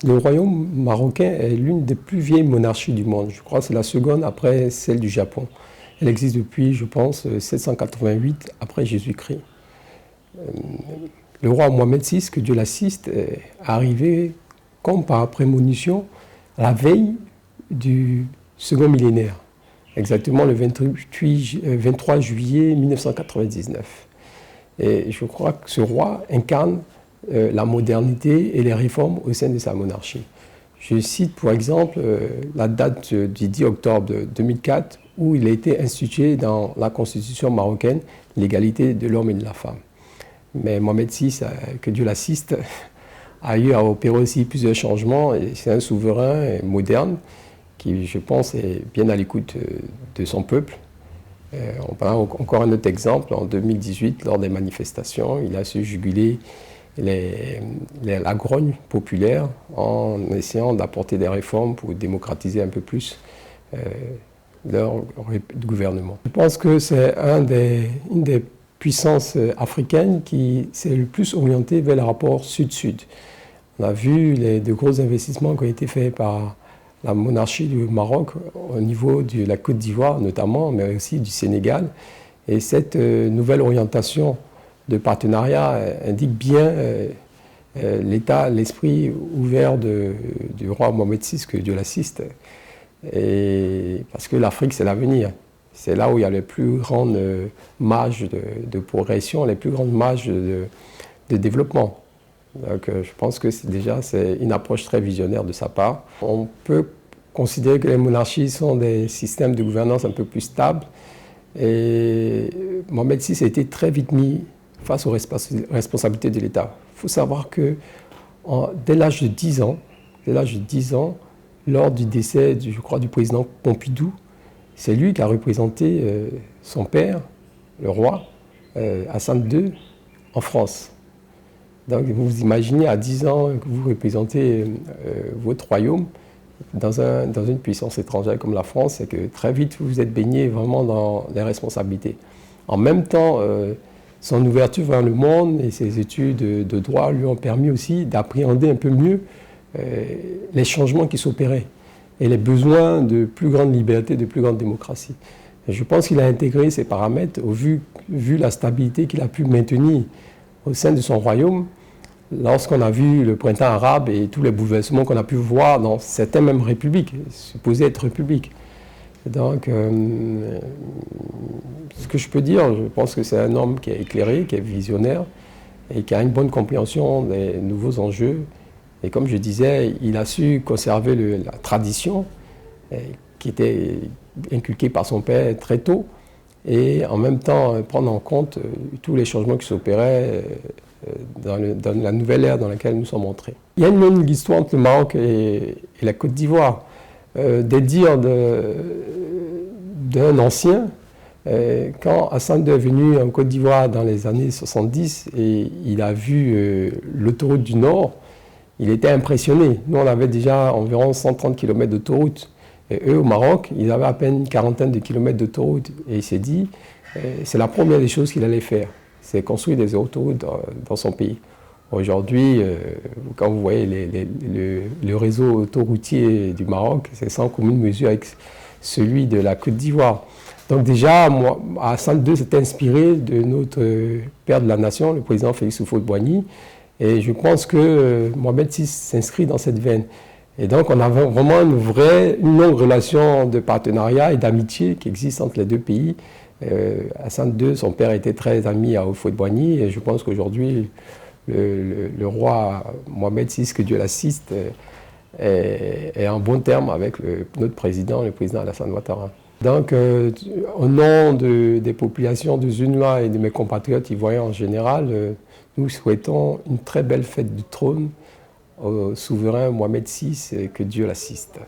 Le royaume marocain est l'une des plus vieilles monarchies du monde. Je crois que c'est la seconde après celle du Japon. Elle existe depuis, je pense, 788 après Jésus-Christ. Le roi Mohamed VI, que Dieu l'assiste, est arrivé comme par prémonition à la veille du second millénaire, exactement le 23 juillet 1999. Et je crois que ce roi incarne la modernité et les réformes au sein de sa monarchie. Je cite pour exemple la date du 10 octobre 2004 où il a été institué dans la constitution marocaine l'égalité de l'homme et de la femme. Mais Mohamed VI, que Dieu l'assiste, a eu à opérer aussi plusieurs changements et c'est un souverain moderne qui, je pense, est bien à l'écoute de son peuple. On prend encore un autre exemple, en 2018, lors des manifestations, il a su juguler la grogne populaire en essayant d'apporter des réformes pour démocratiser un peu plus leur gouvernement. Je pense que c'est une des puissances africaines qui s'est le plus orientée vers le rapport sud-sud. On a vu de gros investissements qui ont été faits par la monarchie du Maroc au niveau de la Côte d'Ivoire notamment, mais aussi du Sénégal. Et cette nouvelle orientation de partenariat indique bien l'esprit ouvert du roi Mohamed VI, que Dieu l'assiste. Parce que l'Afrique, c'est l'avenir. C'est là où il y a les plus grandes marges de progression, les plus grandes marges de développement. Donc je pense que c'est une approche très visionnaire de sa part. On peut considérer que les monarchies sont des systèmes de gouvernance un peu plus stables. Et Mohamed VI a été très vite mis face aux responsabilités de l'État. Il faut savoir que dès l'âge de 10 ans, lors du décès, je crois, du président Pompidou, c'est lui qui a représenté son père, le roi, Hassan II, en France. Donc vous vous imaginez à 10 ans que vous représentez votre royaume dans une puissance étrangère comme la France, c'est que très vite vous êtes baigné vraiment dans les responsabilités. En même temps, son ouverture vers le monde et ses études de droit lui ont permis aussi d'appréhender un peu mieux les changements qui s'opéraient et les besoins de plus grande liberté, de plus grande démocratie. Et je pense qu'il a intégré ces paramètres vu la stabilité qu'il a pu maintenir au sein de son royaume. Lorsqu'on a vu le printemps arabe et tous les bouleversements qu'on a pu voir dans certaines mêmes républiques, supposées être républiques. Donc, ce que je peux dire, je pense que c'est un homme qui est éclairé, qui est visionnaire et qui a une bonne compréhension des nouveaux enjeux. Et comme je disais, il a su conserver la tradition qui était inculquée par son père très tôt et en même temps prendre en compte tous les changements qui s'opéraient dans la nouvelle ère dans laquelle nous sommes entrés. Il y a une longue histoire entre le Maroc et la Côte d'Ivoire. Des dires d'un ancien, quand Hassan II est venu en Côte d'Ivoire dans les années 70 et il a vu l'autoroute du Nord, il était impressionné. Nous, on avait déjà environ 130 km d'autoroute. Et eux, au Maroc, ils avaient à peine une quarantaine de kilomètres d'autoroute. Et il s'est dit, c'est la première des choses qu'il allait faire, c'est construire des autoroutes dans son pays. Aujourd'hui, quand vous voyez le réseau autoroutier du Maroc, c'est sans commune mesure avec celui de la Côte d'Ivoire. Donc déjà, Hassan II s'est inspiré de notre père de la nation, le président Félix Houphouët-Boigny, et je pense que Mohamed VI s'inscrit dans cette veine. Et donc on a vraiment une longue relation de partenariat et d'amitié qui existe entre les deux pays. Hassan II, son père était très ami à Houphouët-Boigny, et je pense qu'aujourd'hui, le roi Mohamed VI, que Dieu l'assiste, est en bon terme avec notre président, le président Alassane Ouattara. Donc, au nom des populations de Zunwa et de mes compatriotes ivoiriens en général, nous souhaitons une très belle fête du trône au souverain Mohamed VI et que Dieu l'assiste.